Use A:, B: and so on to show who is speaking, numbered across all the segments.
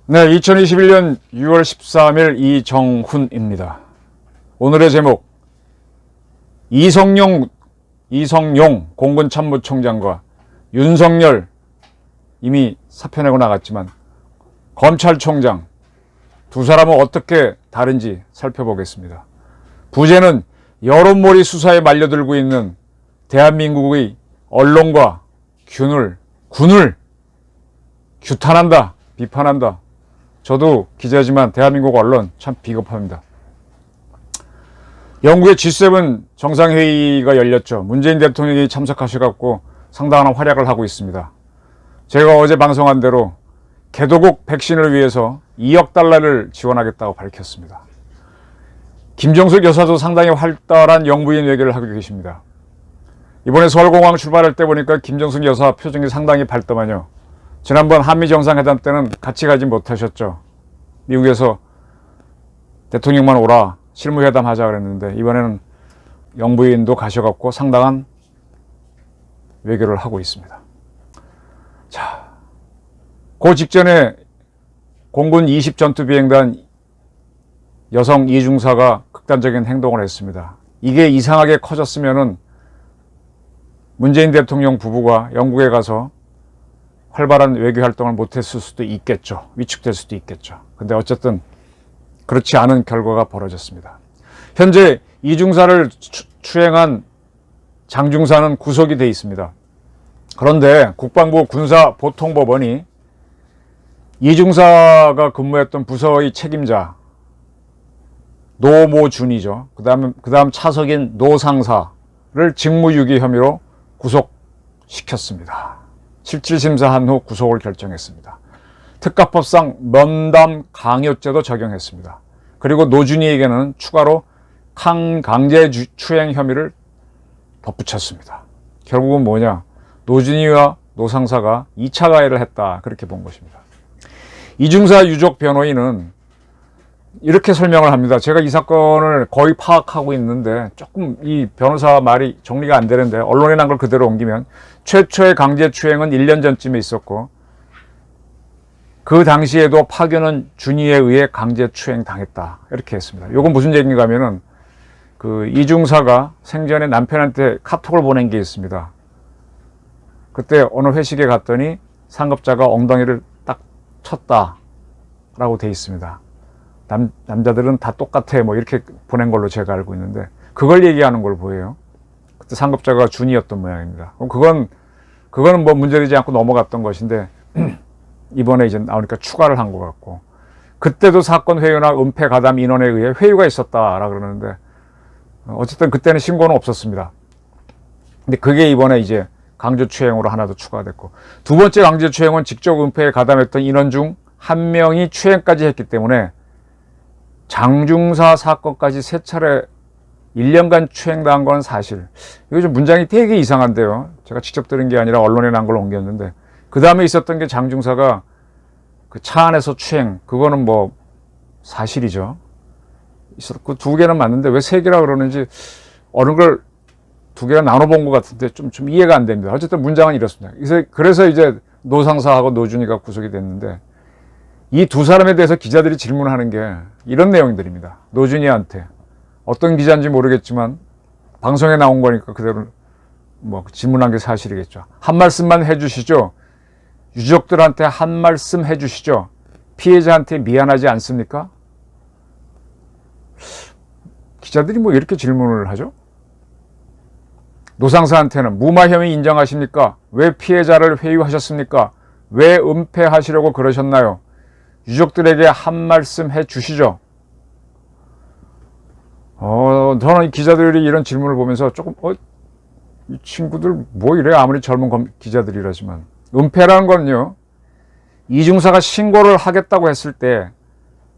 A: 네, 2021년 6월 13일 이정훈입니다. 오늘의 제목, 이성용 공군 참모총장과 윤석열 이미 사표 내고 나갔지만 검찰총장 두 사람은 어떻게 다른지 살펴보겠습니다. 부제는 여론몰이 수사에 말려들고 있는 대한민국의 언론과 군을 규탄한다, 비판한다. 저도 기자지만 대한민국 언론 참 비겁합니다. 영국의 G7 정상회의가 열렸죠. 문재인 대통령이 참석하셔갖고 상당한 활약을 하고 있습니다. 제가 어제 방송한 대로 개도국 백신을 위해서 2억 달러를 지원하겠다고 밝혔습니다. 김정숙 여사도 상당히 활달한 영부인 외교를 하고 계십니다. 이번에 서울공항 출발할 때 보니까 김정숙 여사 표정이 상당히 밝더만요. 지난번 한미정상회담 때는 같이 가지 못하셨죠. 미국에서 대통령만 오라, 실무회담 하자 그랬는데 이번에는 영부인도 가셔갖고 상당한 외교를 하고 있습니다. 자, 그 직전에 공군 20 전투비행단 여성 이중사가 극단적인 행동을 했습니다. 이게 이상하게 커졌으면은 문재인 대통령 부부가 영국에 가서 활발한 외교 활동을 못했을 수도 있겠죠. 위축될 수도 있겠죠. 근데 어쨌든 그렇지 않은 결과가 벌어졌습니다. 현재 이중사를 추행한 장중사는 구속이 돼 있습니다. 그런데 국방부 군사보통법원이 이중사가 근무했던 부서의 책임자 노모준이죠. 그다음 차석인 노상사를 직무유기 혐의로 구속시켰습니다. 실질심사한 후 구속을 결정했습니다. 특가법상 면담 강요죄도 적용했습니다. 그리고 노준이에게는 추가로 강제추행 혐의를 덧붙였습니다. 결국은 뭐냐? 노준이와 노상사가 2차 가해를 했다, 그렇게 본 것입니다. 이중사 유족 변호인은 이렇게 설명을 합니다. 제가 이 사건을 거의 파악하고 있는데 조금 이 변호사 말이 정리가 안 되는데 언론에 난 걸 그대로 옮기면 최초의 강제추행은 1년 전쯤에 있었고 그 당시에도 파견은 준이에 의해 강제추행 당했다, 이렇게 했습니다. 이건 무슨 얘기인가 하면은 그 이중사가 생전에 남편한테 카톡을 보낸 게 있습니다. 그때 어느 회식에 갔더니 상급자가 엉덩이를 딱 쳤다라고 돼 있습니다. 남자들은 다 똑같아, 뭐 이렇게 보낸 걸로 제가 알고 있는데 그걸 얘기하는 걸 보여요. 그때 상급자가 준이었던 모양입니다. 그럼 그거는 뭐 문제되지 않고 넘어갔던 것인데 이번에 이제 나오니까 추가를 한 것 같고, 그때도 사건 회유나 은폐 가담 인원에 의해 회유가 있었다라 그러는데 어쨌든 그때는 신고는 없었습니다. 근데 그게 이번에 이제 강제추행으로 하나 더 추가됐고, 두 번째 강제추행은 직접 은폐에 가담했던 인원 중 한 명이 추행까지 했기 때문에 장중사 사건까지 3차례 1년간 추행당한 건 사실, 이거 좀 문장이 되게 이상한데요. 제가 직접 들은 게 아니라 언론에 난 걸 옮겼는데, 그 다음에 있었던 게 장중사가 그 차 안에서 추행, 그거는 뭐 사실이죠. 있었고, 2개는 맞는데 왜 3개라 그러는지 어느 걸 2개가 나눠본 것 같은데 좀 이해가 안 됩니다. 어쨌든 문장은 이렇습니다. 그래서 이제 노상사하고 노준이가 구속이 됐는데, 이 두 사람에 대해서 기자들이 질문하는 게 이런 내용들입니다. 노준이한테 어떤 기자인지 모르겠지만 방송에 나온 거니까 그대로 뭐 질문한 게 사실이겠죠. 한 말씀만 해주시죠. 유족들한테 한 말씀 해주시죠. 피해자한테 미안하지 않습니까? 기자들이 뭐 이렇게 질문을 하죠? 노상사한테는 무마 혐의 인정하십니까? 왜 피해자를 회유하셨습니까? 왜 은폐하시려고 그러셨나요? 유족들에게 한 말씀 해주시죠. 저는 이 기자들이 이런 질문을 보면서 조금 이 친구들 뭐 이래, 아무리 젊은 기자들이라지만. 은폐라는 건요, 이중사가 신고를 하겠다고 했을 때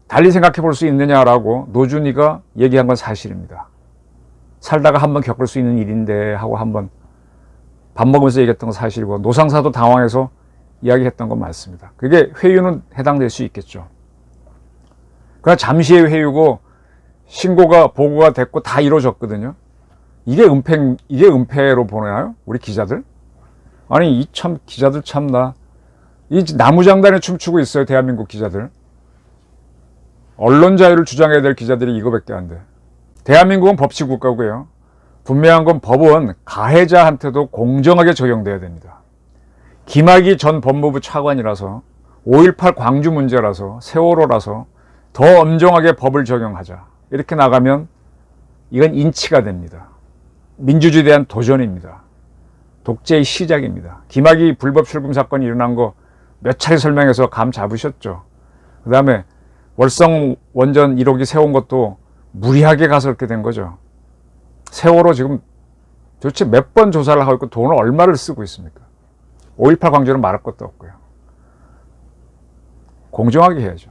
A: 달리 생각해 볼 수 있느냐라고 노준이가 얘기한 건 사실입니다. 살다가 한번 겪을 수 있는 일인데 하고 한번 밥 먹으면서 얘기했던 건 사실이고, 노상사도 당황해서 이야기했던 건 맞습니다. 그게 회유는 해당될 수 있겠죠. 그러나 잠시의 회유고 신고가 보고가 됐고 다 이루어졌거든요. 이게 은폐로 보나요? 우리 기자들? 아니 이 참 기자들 참나 이 나무장단에 춤추고 있어요. 대한민국 기자들. 언론 자유를 주장해야 될 기자들이 이거밖에 안 돼. 대한민국은 법치 국가고요. 분명한 건 법은 가해자한테도 공정하게 적용돼야 됩니다. 김학의 전 법무부 차관이라서 5.18 광주 문제라서 세월호라서 더 엄정하게 법을 적용하자. 이렇게 나가면 이건 인치가 됩니다. 민주주의에 대한 도전입니다. 독재의 시작입니다. 김학의 불법 출금 사건이 일어난 거 몇 차례 설명해서 감 잡으셨죠. 그 다음에 월성 원전 1호기 세운 것도 무리하게 가서 그렇게 된 거죠. 세월호 지금 도대체 몇 번 조사를 하고 있고 돈을 얼마를 쓰고 있습니까? 5.18 광주는 말할 것도 없고요. 공정하게 해야죠.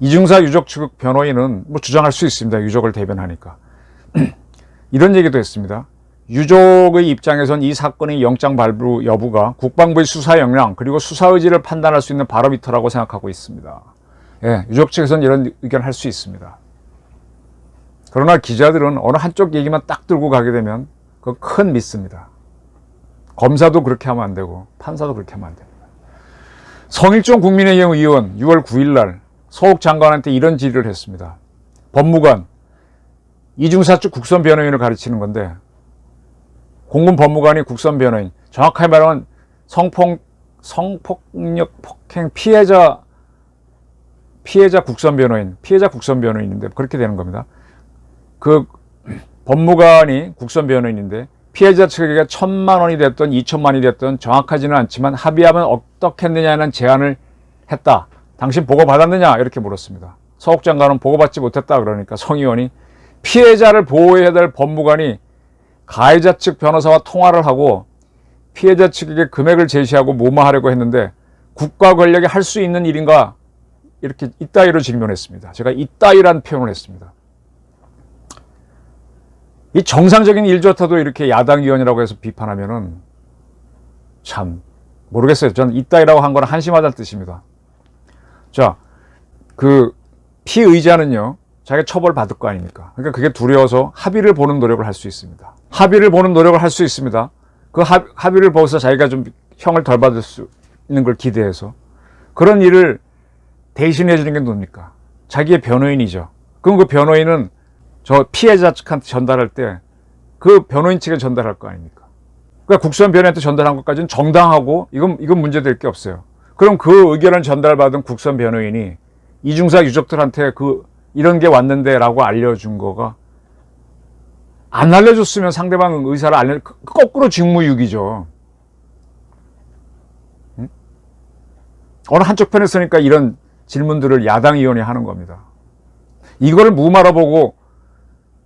A: 이중사 유족 측 변호인은 뭐 주장할 수 있습니다. 유족을 대변하니까. 이런 얘기도 했습니다. 유족의 입장에선 이 사건의 영장 발부 여부가 국방부의 수사 역량 그리고 수사 의지를 판단할 수 있는 바로미터라고 생각하고 있습니다. 예, 유족 측에서는 이런 의견을 할 수 있습니다. 그러나 기자들은 어느 한쪽 얘기만 딱 들고 가게 되면 그거 큰 미스입니다. 검사도 그렇게 하면 안 되고 판사도 그렇게 하면 안 됩니다. 성일종 국민의힘 의원 6월 9일 날 서욱 장관한테 이런 질의를 했습니다. 법무관, 이중사 측 국선 변호인을 가르치는 건데 공군 법무관이 국선 변호인, 정확하게 말하면 성폭력 폭행 피해자 국선 변호인인데 그렇게 되는 겁니다. 그 법무관이 국선 변호인인데 피해자 측에게 1,000만 원이 됐든 2,000만 원이 됐든 정확하지는 않지만 합의하면 어떻겠느냐는 제안을 했다. 당신 보고 받았느냐? 이렇게 물었습니다. 서욱 장관은 보고받지 못했다 그러니까 성 의원이 피해자를 보호해야 될 법무관이 가해자 측 변호사와 통화를 하고 피해자 측에게 금액을 제시하고 무마하려고 했는데 국가 권력이 할 수 있는 일인가? 이렇게 이따위로 질문했습니다. 제가 이따위란 표현을 했습니다. 이 정상적인 일조차도 이렇게 야당 의원이라고 해서 비판하면은 참 모르겠어요. 저는 이따위라고 한 거는 한심하다는 뜻입니다. 자, 그 피의자는요. 자기가 처벌받을 거 아닙니까? 그러니까 그게 두려워서 합의를 보는 노력을 할 수 있습니다. 합의를 보는 노력을 할 수 있습니다. 그 합의를 보고서 자기가 좀 형을 덜 받을 수 있는 걸 기대해서 그런 일을 대신해 주는 게 뭡니까? 자기의 변호인이죠. 그럼 그 변호인은 저 피해자 측한테 전달할 때 그 변호인 측에 전달할 거 아닙니까? 그러니까 국선 변호인한테 전달한 것까지는 정당하고 이건 문제될 게 없어요. 그럼 그 의견을 전달받은 국선 변호인이 이중사 유족들한테 이런 게 왔는데 라고 알려준 거가 안 알려줬으면 상대방 의사를 거꾸로 직무유기죠. 응? 어느 한쪽 편에 서니까 이런 질문들을 야당 의원이 하는 겁니다. 이거를 무마로 보고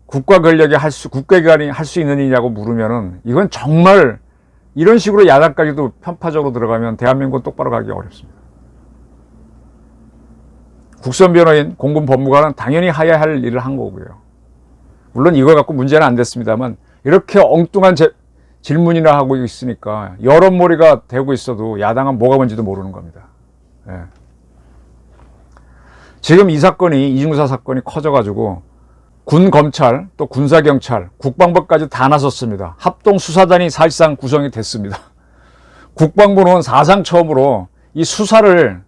A: 국가 권력이 국가기관이 할 수 있는 일이냐고 물으면은 이건 정말 이런 식으로 야당까지도 편파적으로 들어가면 대한민국은 똑바로 가기 어렵습니다. 국선 변호인, 공군 법무관은 당연히 해야 할 일을 한 거고요. 물론 이거 갖고 문제는 안 됐습니다만 이렇게 엉뚱한 질문이나 하고 있으니까 여론몰이가 되고 있어도 야당은 뭐가 뭔지도 모르는 겁니다. 예. 지금 이 사건이 이중사 사건이 커져가지고 군 검찰 또 군사 경찰 국방부까지 다 나섰습니다. 합동 수사단이 사실상 구성이 됐습니다. 국방부는 사상 처음으로 이 수사를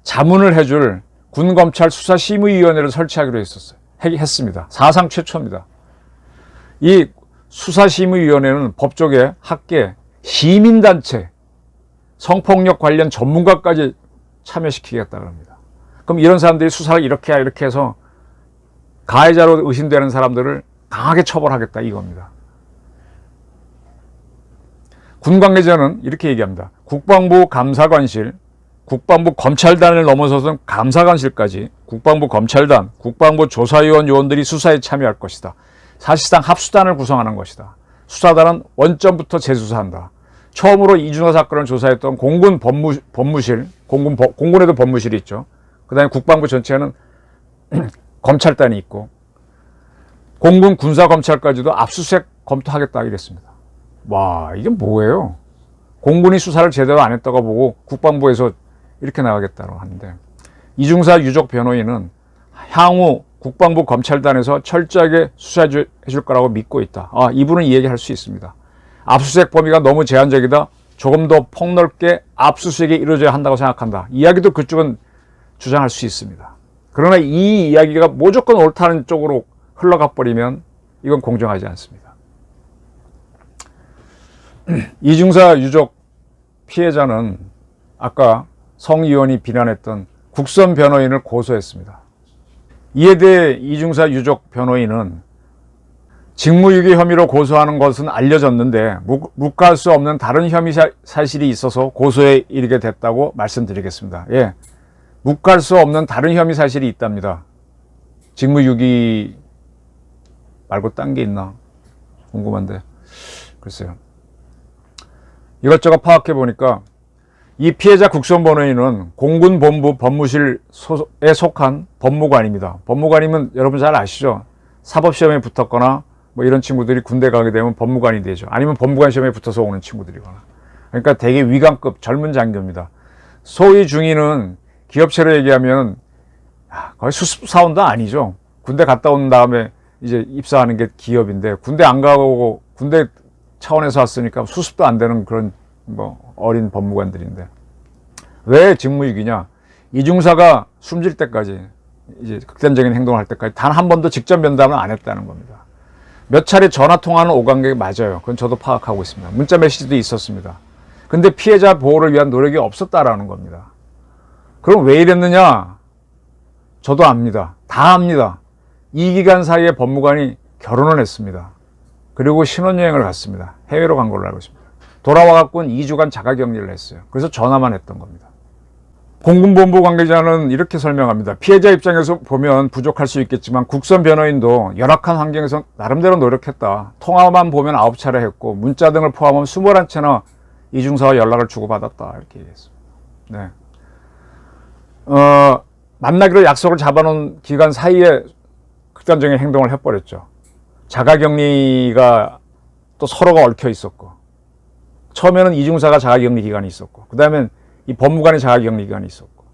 A: 자문을 해줄 군검찰 수사심의위원회를 설치하기로 했습니다. 사상 최초입니다. 이 수사심의위원회는 법조계, 학계, 시민단체, 성폭력 관련 전문가까지 참여시키겠다고 합니다. 그럼 이런 사람들이 수사를 이렇게 해서 가해자로 의심되는 사람들을 강하게 처벌하겠다 이겁니다. 군 관계자는 이렇게 얘기합니다. 국방부 감사관실, 국방부 검찰단을 넘어서서 감사관실까지 국방부 검찰단, 국방부 조사위원 요원들이 수사에 참여할 것이다. 사실상 합수단을 구성하는 것이다. 수사단은 원점부터 재수사한다. 처음으로 이중사 사건을 조사했던 공군 법무실, 공군에도 법무실이 있죠. 그 다음에 국방부 전체에는 검찰단이 있고 공군 군사검찰까지도 압수수색 검토하겠다 이랬습니다. 와, 이게 뭐예요? 공군이 수사를 제대로 안 했다고 보고 국방부에서 이렇게 나가겠다고 하는데 이중사 유족 변호인은 향후 국방부 검찰단에서 철저하게 수사해 줄 거라고 믿고 있다. 이분은 이 얘기 할 수 있습니다. 압수수색 범위가 너무 제한적이다. 조금 더 폭넓게 압수수색이 이루어져야 한다고 생각한다. 이야기도 그쪽은 주장할 수 있습니다. 그러나 이 이야기가 무조건 옳다는 쪽으로 흘러가 버리면 이건 공정하지 않습니다. 이중사 유족 피해자는 아까 성 의원이 비난했던 국선 변호인을 고소했습니다. 이에 대해 이중사 유족 변호인은 직무유기 혐의로 고소하는 것은 알려졌는데 묵과할 수 없는 다른 혐의 사실이 있어서 고소에 이르게 됐다고 말씀드리겠습니다. 예, 묵과할 수 없는 다른 혐의 사실이 있답니다. 직무유기 말고 딴 게 있나 궁금한데 글쎄요. 이것저것 파악해 보니까 이 피해자 국선 변호인은 공군본부 법무실에 속한 법무관입니다. 법무관이면 여러분 잘 아시죠? 사법시험에 붙었거나 뭐 이런 친구들이 군대 가게 되면 법무관이 되죠. 아니면 법무관 시험에 붙어서 오는 친구들이거나. 그러니까 되게 위관급 젊은 장교입니다. 소위 중위는 기업체로 얘기하면 거의 수습사원도 아니죠. 군대 갔다 온 다음에 이제 입사하는 게 기업인데 군대 안 가고 군대 차원에서 왔으니까 수습도 안 되는 그런 뭐 어린 법무관들인데 왜 직무유기냐? 이중사가 숨질 때까지 이제 극단적인 행동을 할 때까지 단 한 번도 직접 면담을 안 했다는 겁니다. 몇 차례 전화 통화는 오간 게 맞아요. 그건 저도 파악하고 있습니다. 문자 메시지도 있었습니다. 근데 피해자 보호를 위한 노력이 없었다라는 겁니다. 그럼 왜 이랬느냐? 저도 압니다. 다 압니다. 이 기간 사이에 법무관이 결혼을 했습니다. 그리고 신혼여행을 갔습니다. 해외로 간 걸로 알고 있습니다. 돌아와갖고는 2주간 자가격리를 했어요. 그래서 전화만 했던 겁니다. 공군본부 관계자는 이렇게 설명합니다. 피해자 입장에서 보면 부족할 수 있겠지만 국선 변호인도 열악한 환경에서 나름대로 노력했다. 통화만 보면 9차례 했고 문자 등을 포함하면 21채나 이중사와 연락을 주고받았다. 이렇게 얘기했습니다. 네. 만나기로 약속을 잡아놓은 기간 사이에 극단적인 행동을 해버렸죠. 자가격리가 또 서로가 얽혀 있었고 처음에는 이중사가 자가격리 기간이 있었고 그 다음엔 이 법무관의 자가격리 기간이 있었고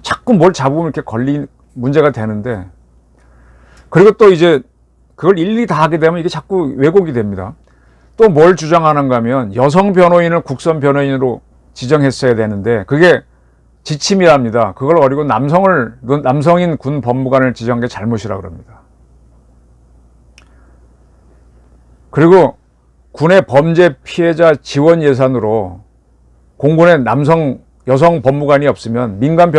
A: 자꾸 뭘 잡으면 이렇게 문제가 되는데 그리고 또 이제 그걸 일일이 다 하게 되면 이게 자꾸 왜곡이 됩니다. 또 뭘 주장하는가 하면 여성 변호인을 국선 변호인으로 지정했어야 되는데 그게 지침이랍니다. 그걸 어리고 남성인 군 법무관을 지정한 게 잘못이라고 그럽니다. 그리고 군의 범죄 피해자 지원 예산으로 공군에 여성 법무관이 없으면 민간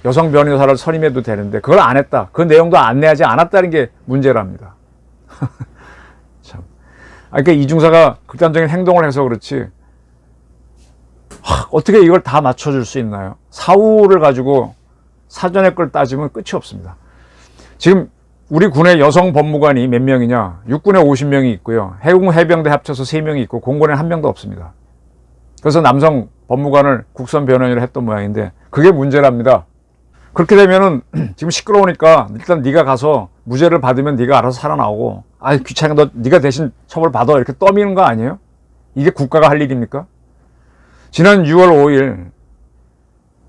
A: 여성 변호사를 선임해도 되는데 그걸 안 했다. 그 내용도 안내하지 않았다는 게 문제랍니다. 참. 그러니까 이중사가 극단적인 행동을 해서 그렇지 어떻게 이걸 다 맞춰줄 수 있나요? 사후를 가지고 사전의 걸 따지면 끝이 없습니다. 지금 우리 군의 여성 법무관이 몇 명이냐? 육군에 50명이 있고요. 해군 해병대 합쳐서 3명이 있고 공군에는 1명도 없습니다. 그래서 남성 법무관을 국선 변호인으로 했던 모양인데 그게 문제랍니다. 그렇게 되면은 지금 시끄러우니까 일단 네가 가서 무죄를 받으면 네가 알아서 살아나오고 귀찮아 네가 대신 처벌받아 이렇게 떠미는 거 아니에요? 이게 국가가 할 일입니까? 지난 6월 5일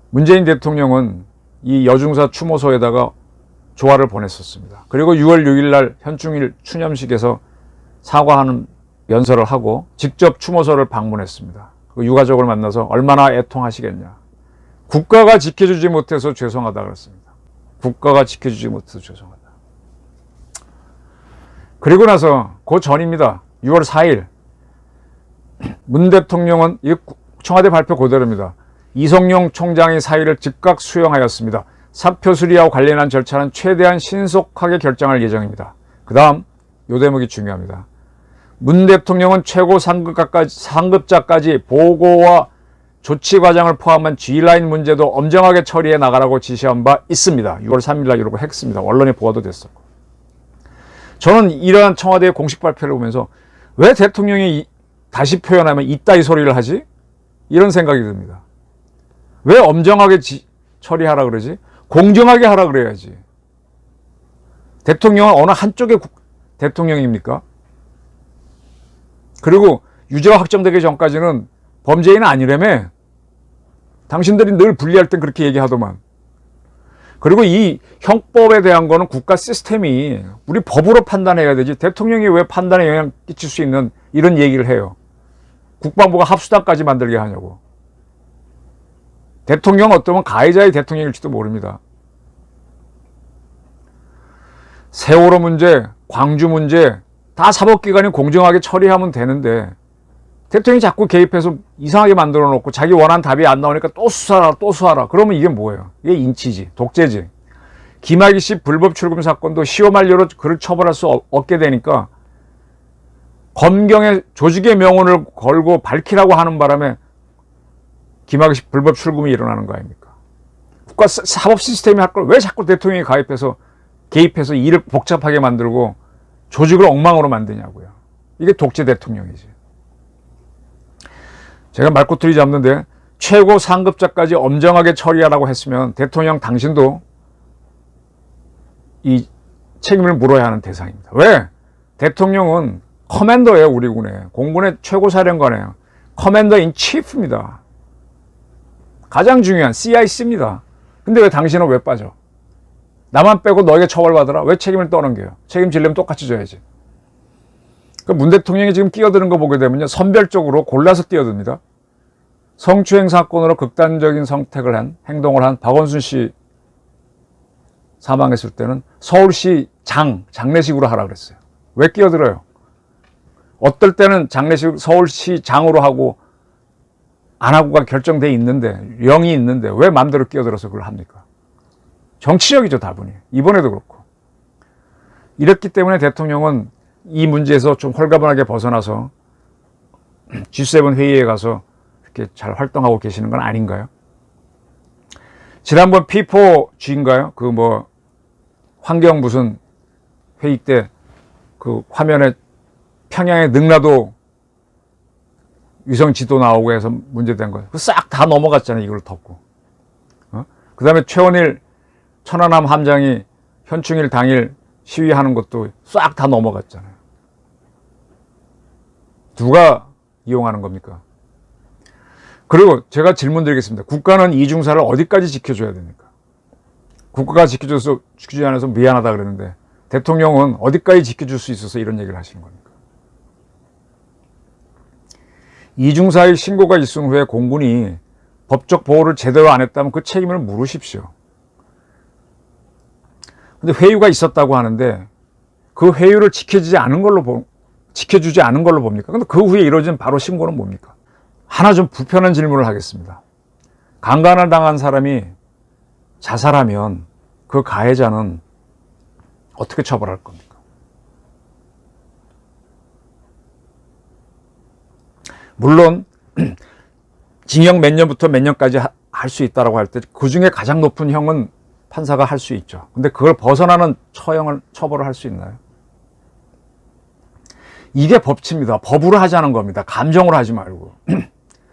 A: 문재인 대통령은 이 여중사 추모소에다가 조화를 보냈었습니다. 그리고 6월 6일 날 현충일 추념식에서 사과하는 연설을 하고 직접 추모소를 방문했습니다. 그 유가족을 만나서 얼마나 애통하시겠냐. 국가가 지켜주지 못해서 죄송하다 그랬습니다. 국가가 지켜주지 못해서 죄송하다. 그리고 나서 그 전입니다. 6월 4일 문 대통령은 청와대 발표 그대로입니다. 이성용 총장의 사의를 즉각 수용하였습니다. 사표 수리와 관련한 절차는 최대한 신속하게 결정할 예정입니다. 그 다음 요 대목이 중요합니다. 문 대통령은 최고 상급자까지 보고와 조치 과정을 포함한 G라인 문제도 엄정하게 처리해 나가라고 지시한 바 있습니다. 6월 3일 날 이러고 했습니다. 언론에 보도도 됐었고. 저는 이러한 청와대의 공식 발표를 보면서 왜 대통령이 다시 표현하면 이따위 소리를 하지? 이런 생각이 듭니다. 왜 엄정하게 처리하라 그러지? 공정하게 하라 그래야지. 대통령은 어느 한쪽의 대통령입니까? 그리고 유죄가 확정되기 전까지는 범죄인은 아니라며. 당신들이 늘 분리할 땐 그렇게 얘기하더만. 그리고 이 형법에 대한 거는 국가 시스템이 우리 법으로 판단해야 되지 대통령이 왜 판단에 영향 끼칠 수 있는 이런 얘기를 해요. 국방부가 합수단까지 만들게 하냐고. 대통령 어쩌면 가해자의 대통령일지도 모릅니다. 세월호 문제, 광주 문제 다 사법기관이 공정하게 처리하면 되는데 대통령이 자꾸 개입해서 이상하게 만들어 놓고 자기 원하는 답이 안 나오니까 또 수사하라 또 수사하라. 그러면 이게 뭐예요? 이게 인치지, 독재지. 김학의 씨 불법 출금 사건도 시효 만료로 그를 처벌할 수 없게 되니까 검경의 조직의 명운을 걸고 밝히라고 하는 바람에 김학의 씨 불법 출금이 일어나는 거 아닙니까? 국가 사법 시스템이 할 걸 왜 자꾸 대통령이 개입해서 일을 복잡하게 만들고 조직을 엉망으로 만드냐고요. 이게 독재 대통령이지. 제가 말꼬투리 잡는데 최고 상급자까지 엄정하게 처리하라고 했으면 대통령 당신도 이 책임을 물어야 하는 대상입니다. 왜? 대통령은 커맨더예요. 우리 군의 공군의 최고사령관이에요. 커맨더 인 치프입니다. 가장 중요한 CIC입니다. 근데 왜 당신은 왜 빠져? 나만 빼고 너에게 처벌받으라? 왜 책임을 떠넘겨요? 책임지려면 똑같이 져야지. 문 대통령이 지금 끼어드는 거 보게 되면요. 선별적으로 골라서 끼어듭니다. 성추행 사건으로 극단적인 행동을 한 박원순 씨 사망했을 때는 서울시 장례식으로 하라 그랬어요. 왜 끼어들어요? 어떨 때는 장례식 서울시 장으로 하고 안 하고가 결정돼 있는데, 영이 있는데 왜 마음대로 끼어들어서 그걸 합니까? 정치적이죠, 다분히. 이번에도 그렇고. 이랬기 때문에 대통령은 이 문제에서 좀 홀가분하게 벗어나서 G7 회의에 가서 이렇게 잘 활동하고 계시는 건 아닌가요? 지난번 P4G인가요? 환경 무슨 회의 때 그 화면에 평양의 능라도 위성 지도 나오고 해서 문제된 거예요. 싹 다 넘어갔잖아요, 이걸 덮고. 그 다음에 최원일 천안함 함장이 현충일 당일 시위하는 것도 싹 다 넘어갔잖아요. 누가 이용하는 겁니까? 그리고 제가 질문 드리겠습니다. 국가는 이중사를 어디까지 지켜줘야 됩니까? 국가가 지켜주지 않아서 미안하다 그랬는데 대통령은 어디까지 지켜줄 수 있어서 이런 얘기를 하시는 겁니까? 이중사의 신고가 있은 후에 공군이 법적 보호를 제대로 안 했다면 그 책임을 물으십시오. 근데 회유가 있었다고 하는데 그 회유를 지켜주지 않은 걸로 봅니까? 근데 그 후에 이루어진 바로 신고는 뭡니까? 하나 좀 불편한 질문을 하겠습니다. 강간을 당한 사람이 자살하면 그 가해자는 어떻게 처벌할 겁니까? 물론 징역 몇 년부터 몇 년까지 할 수 있다고 할 때 그 중에 가장 높은 형은 판사가 할 수 있죠. 근데 그걸 벗어나는 처벌을 할 수 있나요? 이게 법치입니다. 법으로 하자는 겁니다. 감정으로 하지 말고.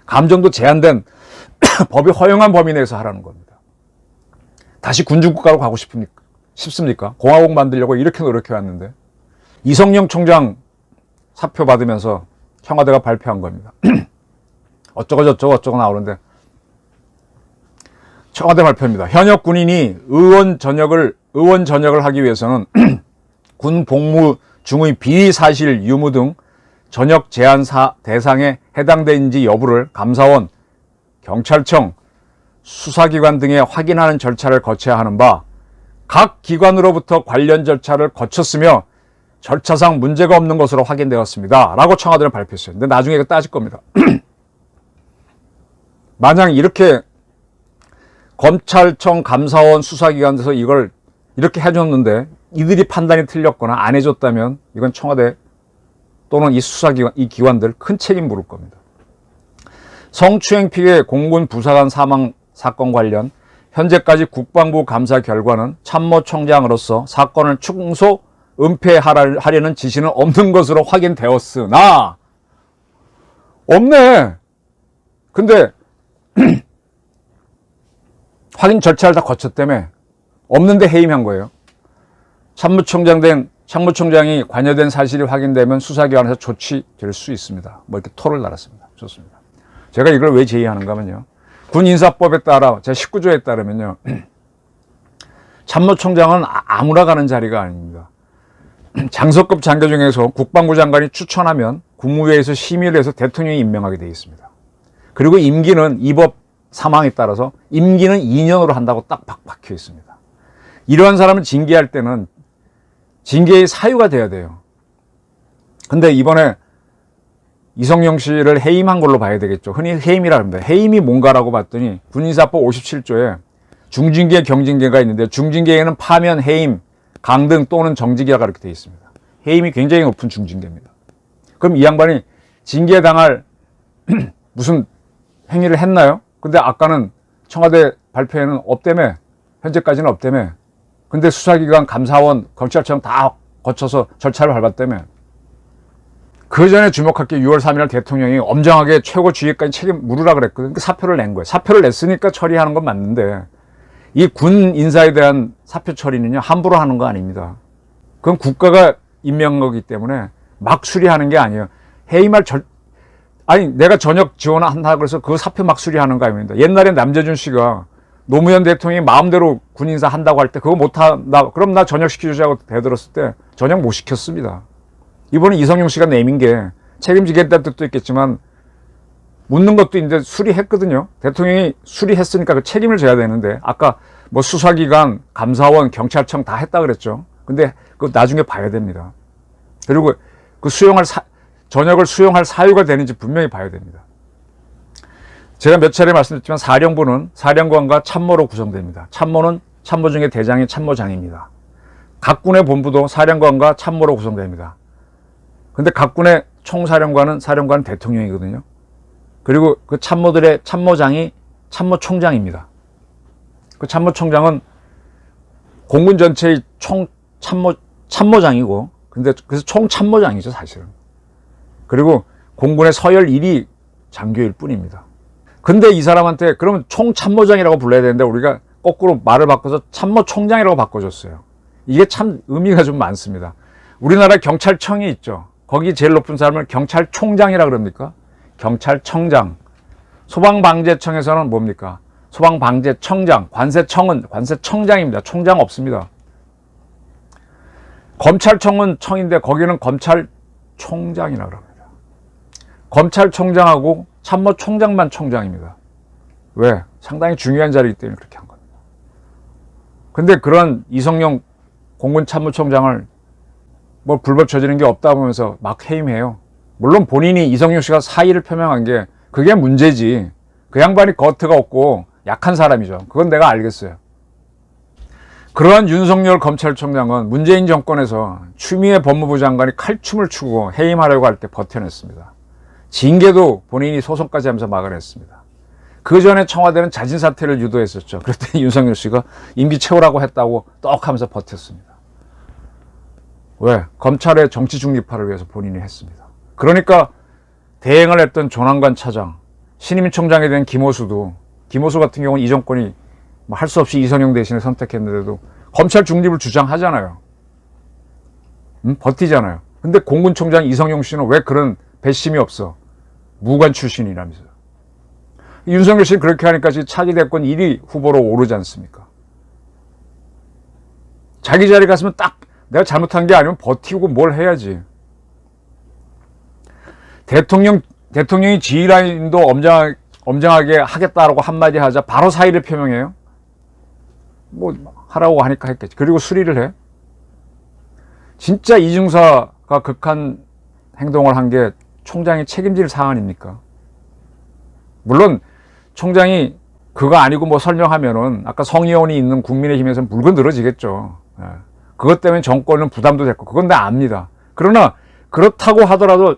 A: 감정도 제한된 법이 허용한 범위 내에서 하라는 겁니다. 다시 군주국가로 가고 싶습니까? 공화국 만들려고 이렇게 노력해왔는데 이성영 총장 사표 받으면서 청와대가 발표한 겁니다. 어쩌고 나오는데 청와대 발표입니다. 현역 군인이 의원 전역을 하기 위해서는 군 복무 중의 비리 사실 유무 등 전역 제한 대상에 해당되는지 여부를 감사원, 경찰청, 수사기관 등에 확인하는 절차를 거쳐야 하는 바 각 기관으로부터 관련 절차를 거쳤으며 절차상 문제가 없는 것으로 확인되었습니다. 라고 청와대는 발표했어요. 근데 나중에 이거 따질 겁니다. 만약 이렇게 검찰청, 감사원, 수사기관에서 이걸 이렇게 해줬는데 이들이 판단이 틀렸거나 안 해줬다면 이건 청와대 또는 이 기관들 큰 책임 물을 겁니다. 성추행 피해 공군 부사관 사망 사건 관련 현재까지 국방부 감사 결과는 참모총장으로서 사건을 충소 은폐하려는 지시는 없는 것으로 확인되었으나 없네. 근데 확인 절차를 다 거쳤다며 없는데 해임한 거예요. 참모총장이 관여된 사실이 확인되면 수사기관에서 조치될 수 있습니다. 이렇게 토를 달았습니다. 좋습니다. 제가 이걸 왜 제의하는가 하면요. 군 인사법에 따라 제 19조에 따르면요. 참모총장은 아무나 가는 자리가 아닙니다. 장서급 장교 중에서 국방부 장관이 추천하면 국무회의에서 심의를 해서 대통령이 임명하게 되어 있습니다. 그리고 임기는 이 법 사망에 따라서 임기는 2년으로 한다고 딱 박혀 있습니다. 이러한 사람을 징계할 때는 징계의 사유가 돼야 돼요. 근데 이번에 이성용 씨를 해임한 걸로 봐야 되겠죠. 흔히 해임이라 합니다. 해임이 뭔가라고 봤더니 군인사법 57조에 중징계, 경징계가 있는데 중징계에는 파면, 해임, 강등 또는 정직이라고 이렇게 되어 있습니다. 해임이 굉장히 높은 중징계입니다. 그럼 이 양반이 징계당할 무슨 행위를 했나요? 근데 아까는 청와대 발표에는 없다며, 현재까지는 없다며. 근데 수사기관, 감사원, 경찰청 다 거쳐서 절차를 밟았다며. 그 전에 주목할 게 6월 3일 대통령이 엄정하게 최고 지휘까지 책임 물으라 그랬거든요. 사표를 낸 거예요. 사표를 냈으니까 처리하는 건 맞는데 이 군 인사에 대한 사표 처리는요, 함부로 하는 거 아닙니다. 그건 국가가 임명한 거기 때문에 막 수리하는 게 아니에요. 해임할 아니 내가 전역 지원한다 그래서 그 사표 막 수리하는 거 아닙니다. 옛날에 남재준 씨가 노무현 대통령이 마음대로 군 인사 한다고 할 때 그거 못한다 그럼 나 전역 시켜주자고 대들었을 때 전역 못 시켰습니다. 이번에 이성용 씨가 내민 게 책임지겠다는 뜻도 있겠지만 묻는 것도 이제 수리했거든요. 대통령이 수리했으니까 그 책임을 져야 되는데 아까 뭐 수사기관, 감사원, 경찰청 다 했다 그랬죠. 근데 그거 나중에 봐야 됩니다. 그리고 그 전역을 수용할 사유가 되는지 분명히 봐야 됩니다. 제가 몇 차례 말씀드렸지만 사령부는 사령관과 참모로 구성됩니다. 참모는 참모 중에 대장이 참모장입니다. 각 군의 본부도 사령관과 참모로 구성됩니다. 근데 각 군의 총사령관은 대통령이거든요. 그리고 그 참모들의 참모장이 참모총장입니다. 그 참모총장은 공군 전체의 참모장이고, 근데 그래서 총참모장이죠, 사실은. 그리고 공군의 서열 1위 장교일 뿐입니다. 근데 이 사람한테 그러면 총참모장이라고 불러야 되는데 우리가 거꾸로 말을 바꿔서 참모총장이라고 바꿔줬어요. 이게 참 의미가 좀 많습니다. 우리나라 경찰청이 있죠. 거기 제일 높은 사람을 경찰총장이라 그럽니까? 경찰청장. 소방방재청에서는 뭡니까? 소방방재청장. 관세청은 관세청장입니다. 총장 없습니다. 검찰청은 청인데 거기는 검찰총장이라 그럽니다. 검찰총장하고 참모총장만 총장입니다. 왜? 상당히 중요한 자리이기 때문에 그렇게 한 겁니다. 근데 그런 이성용 공군 참모총장을 뭐 불법 저지른 게 없다 보면서 막 해임해요. 물론 본인이 이성용 씨가 사의를 표명한 게 그게 문제지. 그 양반이 거트가 없고 약한 사람이죠. 그건 내가 알겠어요. 그러한 윤석열 검찰총장은 문재인 정권에서 추미애 법무부 장관이 칼춤을 추고 해임하려고 할 때 버텨냈습니다. 징계도 본인이 소송까지 하면서 막아냈습니다. 그 전에 청와대는 자진 사퇴를 유도했었죠. 그랬더니 윤석열 씨가 임기 채우라고 했다고 떡 하면서 버텼습니다. 왜? 검찰의 정치 중립화를 위해서 본인이 했습니다. 그러니까 대행을 했던 조남관 차장, 신임 총장에 대한 김호수 같은 경우는 이 정권이 할 수 없이 이성용 대신에 선택했는데도 검찰 중립을 주장하잖아요. 버티잖아요. 근데 공군총장 이성용 씨는 왜 그런 배심이 없어? 무관 출신이라면서. 윤석열 씨는 그렇게 하니까 지금 차기 대권 1위 후보로 오르지 않습니까? 자기 자리 갔으면 딱 내가 잘못한 게 아니면 버티고 뭘 해야지. 대통령이 지휘라인도 엄정하게 하겠다라고 한마디 하자 바로 사의를 표명해요. 뭐 하라고 하니까 했겠지. 그리고 수리를 해. 진짜 이중사가 극한 행동을 한 게 총장이 책임질 사안입니까? 물론 총장이 그거 아니고 뭐 설명하면은 아까 성의원이 있는 국민의힘에서는 물건 늘어지겠죠. 그것 때문에 정권은 부담도 됐고 그건 다 압니다. 그러나 그렇다고 하더라도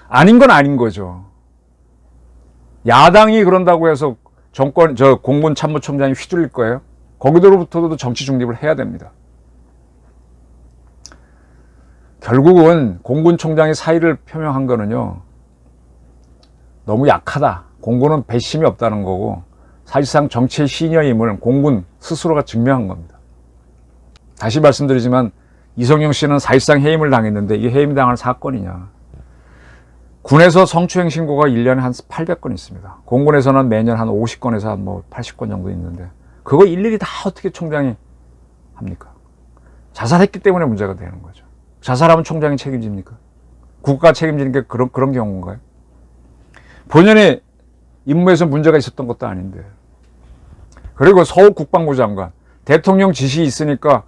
A: 아닌 건 아닌 거죠. 야당이 그런다고 해서 공군 참모총장이 휘둘릴 거예요? 거기로부터도 정치 중립을 해야 됩니다. 결국은 공군 총장이 사의를 표명한 거는요, 너무 약하다. 공군은 배심이 없다는 거고 사실상 정치의 시니어임을 공군 스스로가 증명한 겁니다. 다시 말씀드리지만 이성용 씨는 사실상 해임을 당했는데 이게 해임당할 사건이냐. 군에서 성추행 신고가 1년에 한 800건 있습니다. 공군에서는 매년 한 50건에서 한 80건 정도 있는데 그거 일일이 다 어떻게 총장이 합니까? 자살했기 때문에 문제가 되는 거죠. 자살하면 총장이 책임집니까? 국가가 책임지는 게 그런 경우인가요? 본연의 임무에서 문제가 있었던 것도 아닌데. 그리고 서욱 국방부 장관, 대통령 지시 있으니까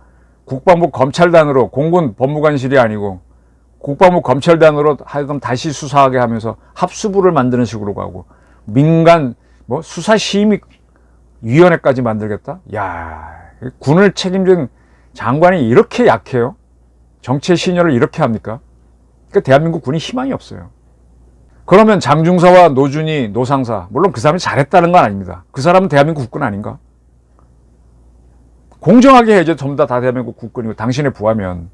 A: 국방부 검찰단으로, 공군 법무관실이 아니고 국방부 검찰단으로 하여금 다시 수사하게 하면서 합수부를 만드는 식으로 가고, 민간 수사심의위원회까지 만들겠다? 야, 군을 책임진 장관이 이렇게 약해요? 정치의 신여를 이렇게 합니까? 그러니까 대한민국 군이 희망이 없어요. 그러면 장중사와 노준희, 노상사, 물론 그 사람이 잘했다는 건 아닙니다. 그 사람은 대한민국 국군 아닌가? 공정하게 해야죠. 전부 다 대한민국 국군이고 당신의 부하면.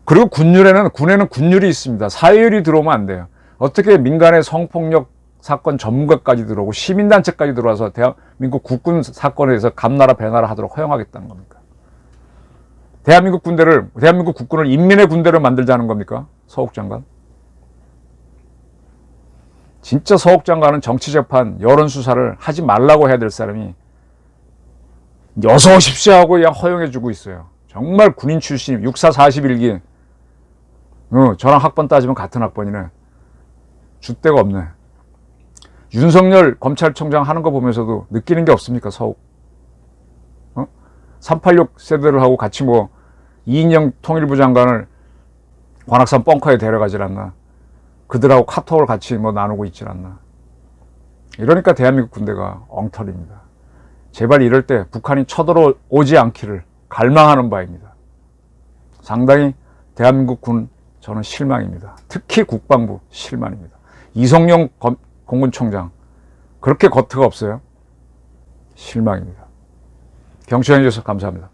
A: 그리고 군에는 군율이 있습니다. 사회율이 들어오면 안 돼요. 어떻게 민간의 성폭력 사건 전문가까지 들어오고 시민단체까지 들어와서 대한민국 국군 사건에 대해서 감나라 배나라 하도록 허용하겠다는 겁니까? 대한민국 국군을 인민의 군대로 만들자는 겁니까? 서욱 장관? 진짜 서욱 장관은 정치재판, 여론수사를 하지 말라고 해야 될 사람이 어서 오십시오 하고 그냥 허용해주고 있어요. 정말 군인 출신, 육사 41기. 저랑 학번 따지면 같은 학번이네. 줏대가 없네. 윤석열 검찰총장 하는 거 보면서도 느끼는 게 없습니까, 서욱? 386 세대를 하고 같이 이인영 통일부 장관을 관악산 벙커에 데려가질 않나. 그들하고 카톡을 같이 나누고 있질 않나. 이러니까 대한민국 군대가 엉터리입니다. 제발 이럴 때 북한이 쳐들어오지 않기를 갈망하는 바입니다. 상당히 대한민국 군 저는 실망입니다. 특히 국방부 실망입니다. 이성용 공군총장 그렇게 거트가 없어요. 실망입니다. 경청해 주셔서 감사합니다.